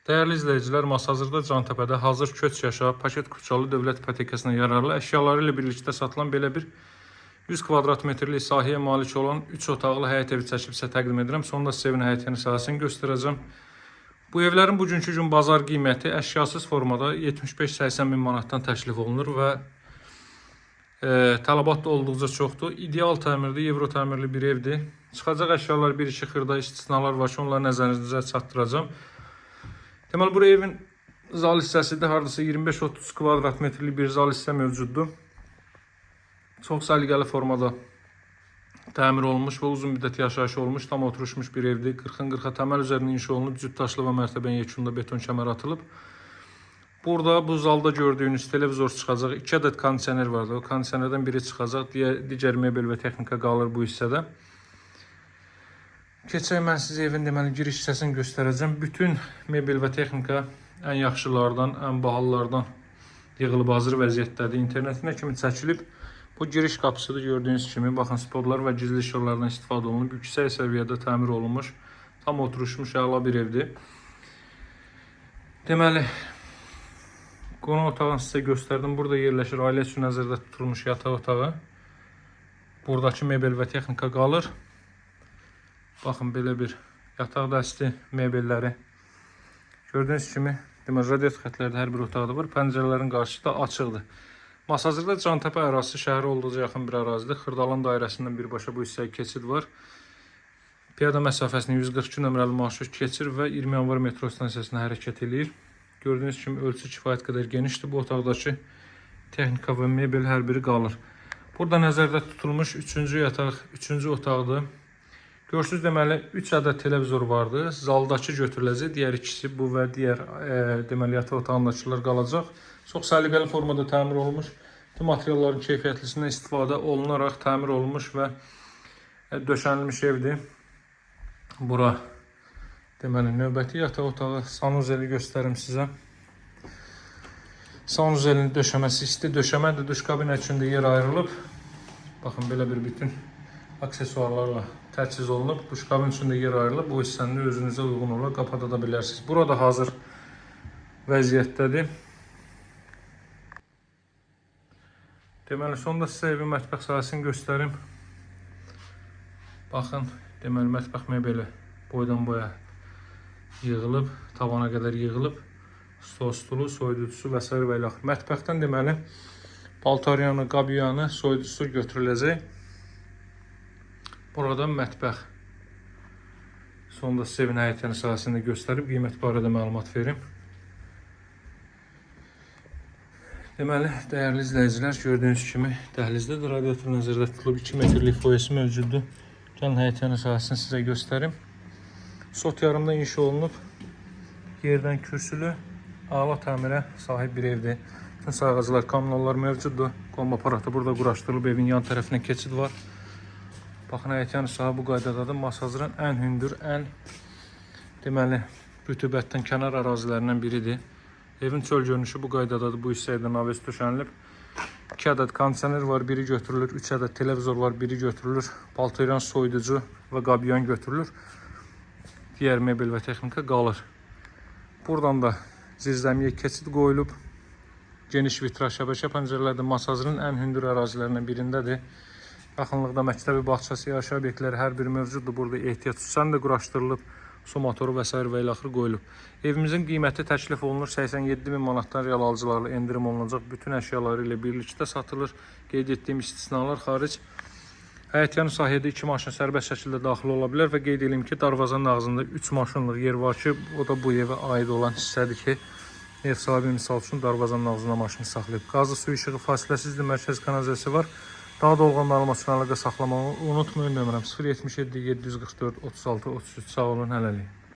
Dəyərli izləyicilər, Masazırda Cantəpədə hazır köç yaşa, paket Kuçalı dövlət ipotekasına yararlı əşyaları ilə birlikdə satılan belə bir 100 kvadrat metrlik sahəyə malik olan 3 otaqlı həyət evi çəkib sizə təqdim edirəm. Sonda sizə evin həyət sahəsini göstərəcəm. Bu evlərin bugünkü gün bazar qiyməti əşyasız formada 75-80 min manatdan təklif olunur və tələbat da olduqca çoxdur. İdeal təmirli, Euro təmirli bir evdir. Çıxacaq əşyalar bir-iki xırda istisnalar var ki, onları nəzərinizə çatdıracağım. Deməli, bu evin zal hissəsində hardasa 25-30 kvadrat metrlik bir zal hissə mövcuddur. Çox səliqəli formada təmir olmuş və uzun müddət yaşayış olmuş, tam oturuşmuş bir evdir. 40-40 təməl üzərində inşa olunub, cüt daşlı və mərtəbən yekunda beton kəmər atılıb. Burada bu zalda gördüyünüz televizor çıxacaq, 2 ədəd kondisioner vardır. O kondisionerdən biri çıxacaq, digər mebel və texnika qalır bu hissədə. Keçək, mən sizə evin deməli giriş hissəsini göstərəcəm. Bütün mebel və texnika ən yaxşılardan, ən bahalılardan yığılıb hazır vəziyyətdədir. İnternetinə kimi çəkilib. Bu giriş qapısıdır, gördüyünüz kimi. Baxın, spotlar və gizli işıqlardan istifadə olunub. Yüksək səviyyədə təmir olunmuş, tam oturuşmuş, əla bir evdir. Deməli, qonaq otağını sizə göstərdim. Burada yerləşir ailə üçün nəzərdə tutulmuş yataq otağı. Buradakı mebel və texnika qalır. Baxın, belə bir yataq dəsti, mebelləri. Gördüyünüz kimi, deməli, radiator xətləri hər bir otaqda var. Pəncərələrin qarşısı da açıqdır. Masazırda Cantəpə ərazisi şəhərə olduqca yaxın bir ərazidir. Xırdalan dairəsindən birbaşa bu hissəyə keçid var. Piyada məsafəsini 142 nömrəli marşrut keçir və 20 yanvar metro stansiyasına hərəkət edir. Gördüyünüz kimi ölçü kifayət qədər genişdir. Bu otaqdakı texnika və mebel hər biri qalır. Burada nəzərdə tutulmuş 3-cü yataq, 3-cü otaqdır. Görürsünüz, deməli 3 ədəd televizor vardı. Zaldakı götürüləcək, digər ikisi bu və digər deməli yataq otağındakılar qalacaq. Çox səliqəli formada təmir olunmuş. Bu materialların keyfiyyətlisindən istifadə olunaraq təmir olunmuş və döşənilmiş evdir. Bura deməli növbəti yataq otağı, sanuzeli göstərim sizə. Sanuzelin döşəməsi isti döşəmədir. Duş kabinə üçün də yer ayrılıb. Baxın, belə bir bütün aksesuarlarla təchiz olunub. Duş kabin üçün də yer ayrılıb. Bu hissəni özünüzə uyğun olaraq qapada da bilərsiniz. Burada hazır vəziyyətdədir. Deməli, sonda sizə evin mətbəx sahəsini göstərim. Baxın, deməli, mətbəx mebeli boydan boya yığılıb, tavana qədər yığılıb. Stol stulu, soyuducusu və s. və ilə. Mətbəxdən deməli, paltaryanı, qabyanı, soyuducusu götürüləcək. Buradan mətbəx. Sonda sizə evin həyət sahəsində göstərib, qiymət barədə məlumat verim. Deməli, dəyərli izləyicilər, gördüyünüz kimi dəhlizdə də radiator nəzərdə tutulub, 2 metrlik foyesi mövcuddur. Gəlin həyət sahəsini sizə göstərim. Sot yarımda inşa olunub, yerdən kürsülü, əla təmirə sahib bir evdir. Bütün sayğacılar, kamyonlar mövcuddur. Qomba aparatı burada quraşdırılıb, evin yan tərəfinə keçid var. Baxın, həyət sahə bu qaydadadır. Masazırın ən hündür, ən deməli, rütubətdən kənar ərazilərindən biridir. Evin çöl görünüşü bu qaydadadır. Bu hissəyə naves döşənilib. 2 ədəd kondisioner var, biri götürülür. 3 ədəd televizor var, biri götürülür. Paltaryan, soyuducu və qabyan götürülür. Digər mebel və texnika qalır. Buradan da zirzəmiyə keçid qoyulub. Geniş vitraj şəbəkə pəncərələrdə Masazırın ən hündür ərazilərindən birindədir. Yaxınlıqda məktəbi, bağçası, yaşayış obyektləri hər biri mövcuddur. Burada ehtiyat üssən də quraşdırılıb. Su motoru və s. və ilə axır qoyulub. Evimizin qiyməti təklif olunur 87 min manatdan real alıcılarla endirim olunacaq. Bütün əşyaları ilə birlikdə satılır. Qeyd etdiyim istisnalar xaric. Həyətyanı sahədə 2 maşın sərbəst şəkildə daxil ola bilər və qeyd edeyim ki, darvazanın ağzında 3 maşınlıq yer var ki, o da bu evə aid olan hissədir ki, ev sahibi misal üçün darvazanın ağzında maşını saxlayıb. Qazlı su işığı fasiləsizdir, mərkəz kanalizasiyası var. Daha dolğun məlumat üçün əlaqə saxlamağı unutmayın. Nömrəm 077 744 36 33. Sağ olun, hələlik.